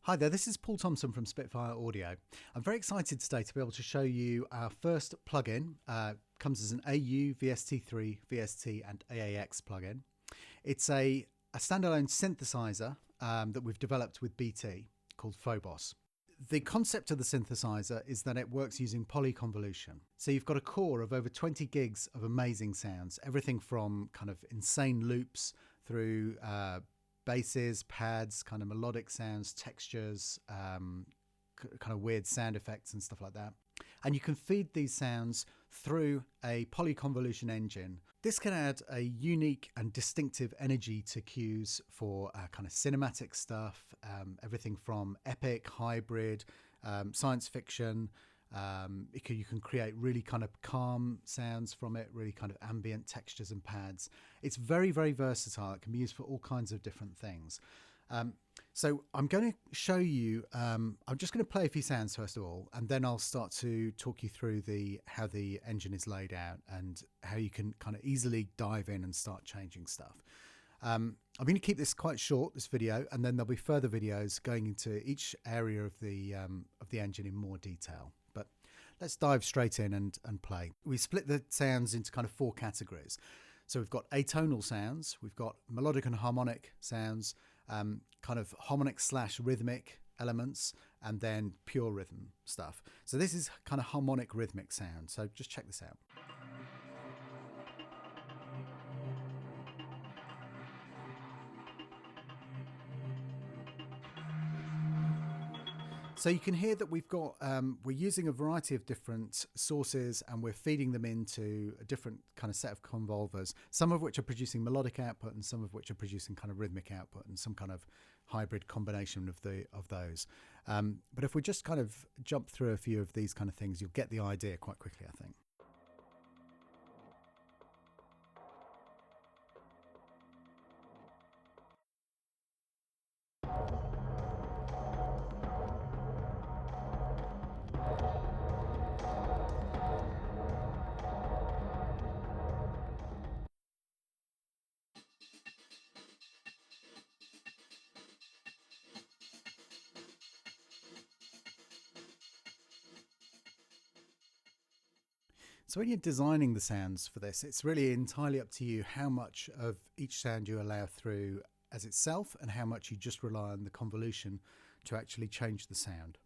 Hi there, this is Paul Thompson from Spitfire Audio. I'm very excited today to be able to show you our first plugin. Comes as an AU, VST3, VST and AAX plugin. It's a standalone synthesizer that we've developed with BT called Phobos. The concept of the synthesizer is that it works using polyconvolution. So you've got a core of over 20 gigs of amazing sounds, everything from kind of insane loops through basses, pads, kind of melodic sounds, textures, kind of weird sound effects and stuff like that. And you can feed these sounds through a polyconvolution engine. This can add a unique and distinctive energy to cues for kind of cinematic stuff, everything from epic, hybrid, science fiction. You can create really kind of calm sounds from it, really kind of ambient textures and pads. It's very, very versatile. It can be used for all kinds of different things. So I'm going to show you, I'm just going to play a few sounds first of all, and then I'll start to talk you through how the engine is laid out and how you can kind of easily dive in and start changing stuff. I'm going to keep this quite short, this video, and then there'll be further videos going into each area of the engine in more detail. But let's dive straight in and play. We split the sounds into kind of four categories. So we've got atonal sounds, we've got melodic and harmonic sounds, kind of harmonic / rhythmic elements, and then pure rhythm stuff. So this is kind of harmonic rhythmic sound. So just check this out. So you can hear that we've got, we're using a variety of different sources and we're feeding them into a different kind of set of convolvers, some of which are producing melodic output and some of which are producing kind of rhythmic output and some kind of hybrid combination of those. But if we just kind of jump through a few of these kind of things, you'll get the idea quite quickly, I think. So when you're designing the sounds for this, it's really entirely up to you how much of each sound you allow through as itself and how much you just rely on the convolution to actually change the sound.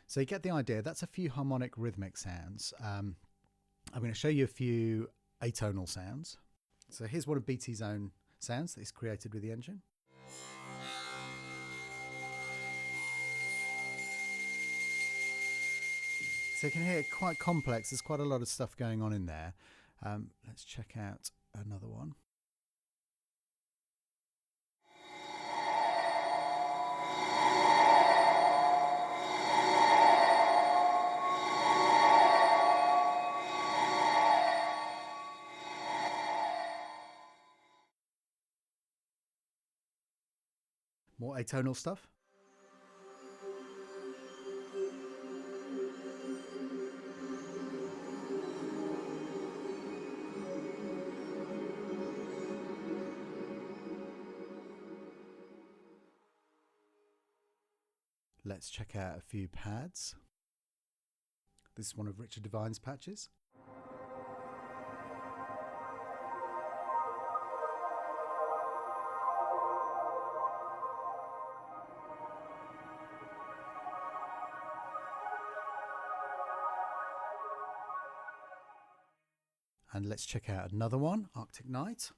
So you get the idea. That's a few harmonic rhythmic sounds. I'm going to show you a few atonal sounds. So here's one of BT's own sounds that he's created with the engine. So you can hear it quite complex. There's quite a lot of stuff going on in there. Let's check out another one. More atonal stuff. Let's check out a few pads. This is one of Richard Devine's patches. And let's check out another one, Arctic Night.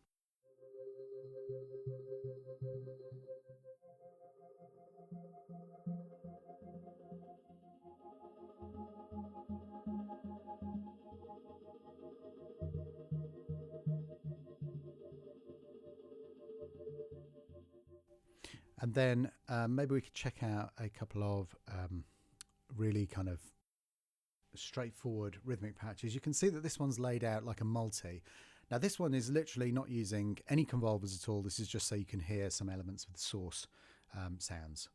And then maybe we could check out a couple of really kind of straightforward rhythmic patches. You can see that this one's laid out like a multi. Now this one is literally not using any convolvers at all. This is just so you can hear some elements of the source sounds.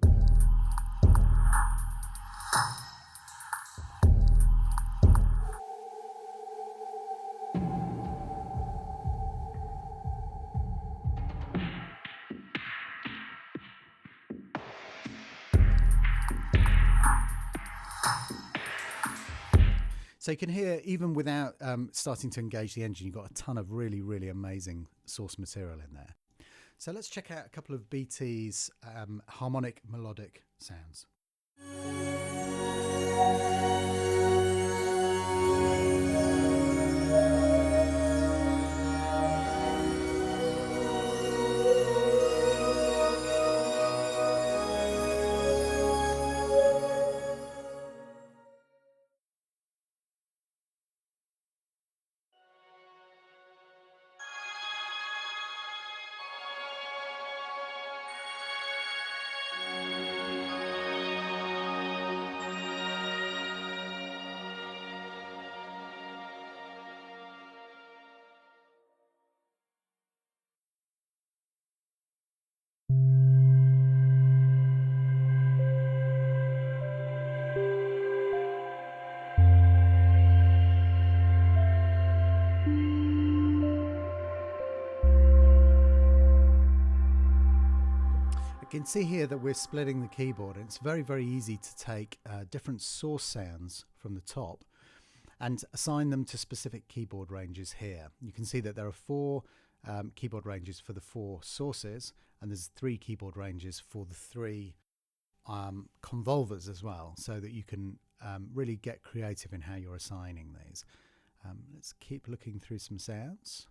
So you can hear, even without starting to engage the engine, you've got a ton of really, really amazing source material in there. So let's check out a couple of BT's harmonic melodic sounds. You can see here that we're splitting the keyboard, and it's very, very easy to take different source sounds from the top and assign them to specific keyboard ranges here. You can see that there are 4 keyboard ranges for the 4 sources, and there's 3 keyboard ranges for the 3 convolvers as well, so that you can really get creative in how you're assigning these. Let's keep looking through some sounds.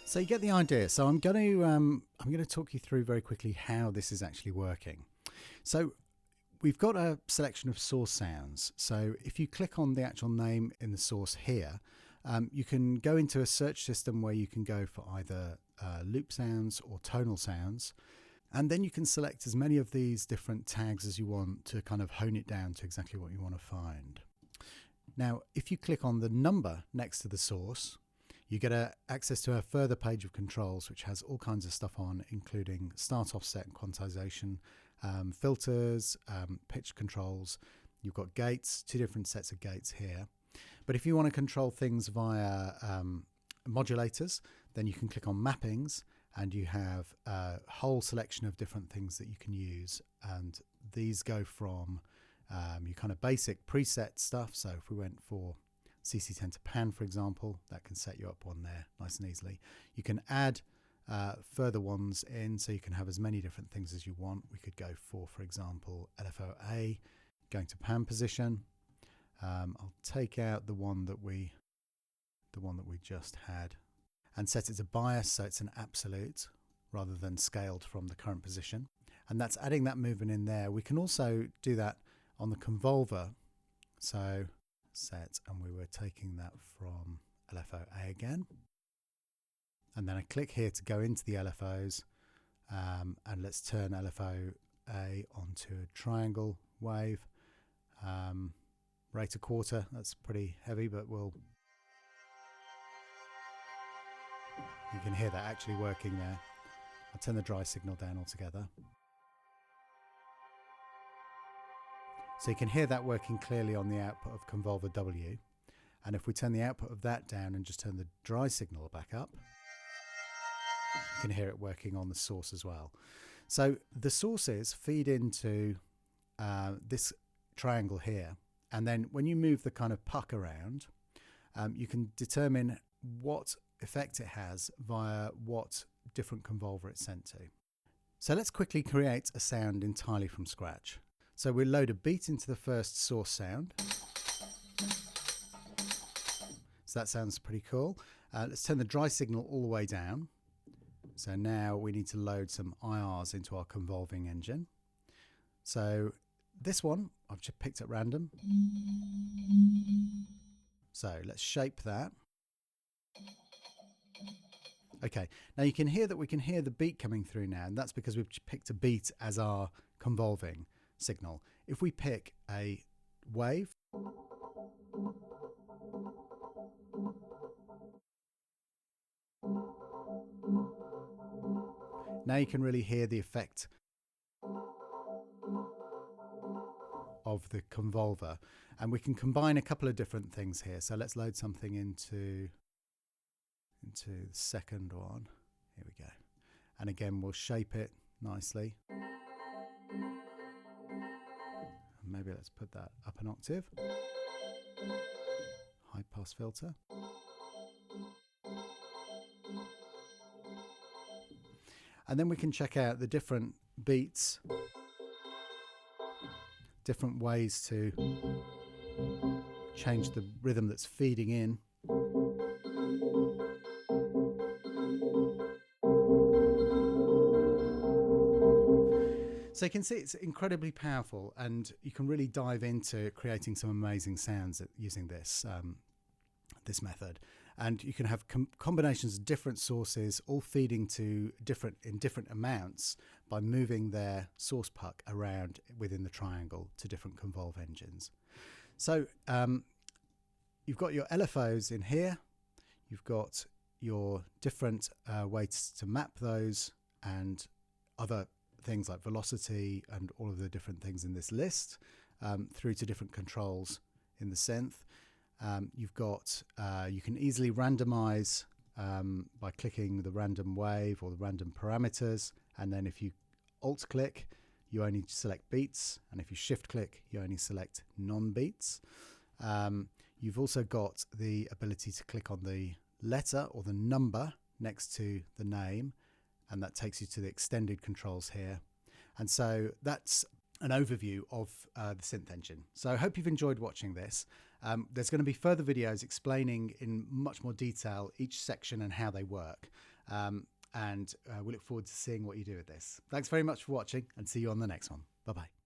So you get the idea. So I'm going to talk you through very quickly how this is actually working. So we've got a selection of source sounds. So if you click on the actual name in the source here, you can go into a search system where you can go for either loop sounds or tonal sounds. And then you can select as many of these different tags as you want to kind of hone it down to exactly what you want to find. Now, if you click on the number next to the source, you get access to a further page of controls, which has all kinds of stuff on, including start, offset, and quantization, filters, pitch controls. You've got gates, 2 different sets of gates here. But if you want to control things via modulators, then you can click on mappings, and you have a whole selection of different things that you can use. And these go from your kind of basic preset stuff. So if we went for CC10 to pan, for example, that can set you up on there nice and easily. You can add further ones in, so you can have as many different things as you want. We could go for example, LFO-A, going to pan position. I'll take out the one that we just had and set it to bias, so it's an absolute. rather than scaled from the current position. And that's adding that movement in there. We can also do that on the convolver. So set, and we were taking that from LFO A again. And then I click here to go into the LFOs, and let's turn LFO A onto a triangle wave. Rate a quarter, that's pretty heavy, but you can hear that actually working there. I'll turn the dry signal down altogether. So you can hear that working clearly on the output of convolver W. And if we turn the output of that down and just turn the dry signal back up, you can hear it working on the source as well. So the sources feed into this triangle here. And then when you move the kind of puck around, you can determine what effect it has via what different convolver it's sent to. So let's quickly create a sound entirely from scratch. So we'll load a beat into the first source sound. So that sounds pretty cool. Let's turn the dry signal all the way down. So now we need to load some IRs into our convolving engine. So this one I've just picked at random. So let's shape that. Okay, now you can hear that we can hear the beat coming through now, and that's because we've picked a beat as our convolving signal. If we pick a wave, now you can really hear the effect of the convolver, and we can combine a couple of different things here. So let's load something into the second one. Here we go. And again, we'll shape it nicely. Maybe let's put that up an octave. High pass filter. And then we can check out the different beats, different ways to change the rhythm that's feeding in. So you can see it's incredibly powerful, and you can really dive into creating some amazing sounds using this this method. And you can have combinations of different sources all feeding to in different amounts by moving their source puck around within the triangle to different convolve engines. So you've got your LFOs in here, you've got your different ways to map those, and other things like velocity and all of the different things in this list, through to different controls in the synth. You've got, you can easily randomize by clicking the random wave or the random parameters, and then if you alt click, you only select beats, and if you shift click, you only select non-beats. You've also got the ability to click on the letter or the number next to the name, and that takes you to the extended controls here. And so that's an overview of the synth engine. So I hope you've enjoyed watching this. There's going to be further videos explaining in much more detail each section and how they work. And we look forward to seeing what you do with this. Thanks very much for watching, and see you on the next one. Bye-bye.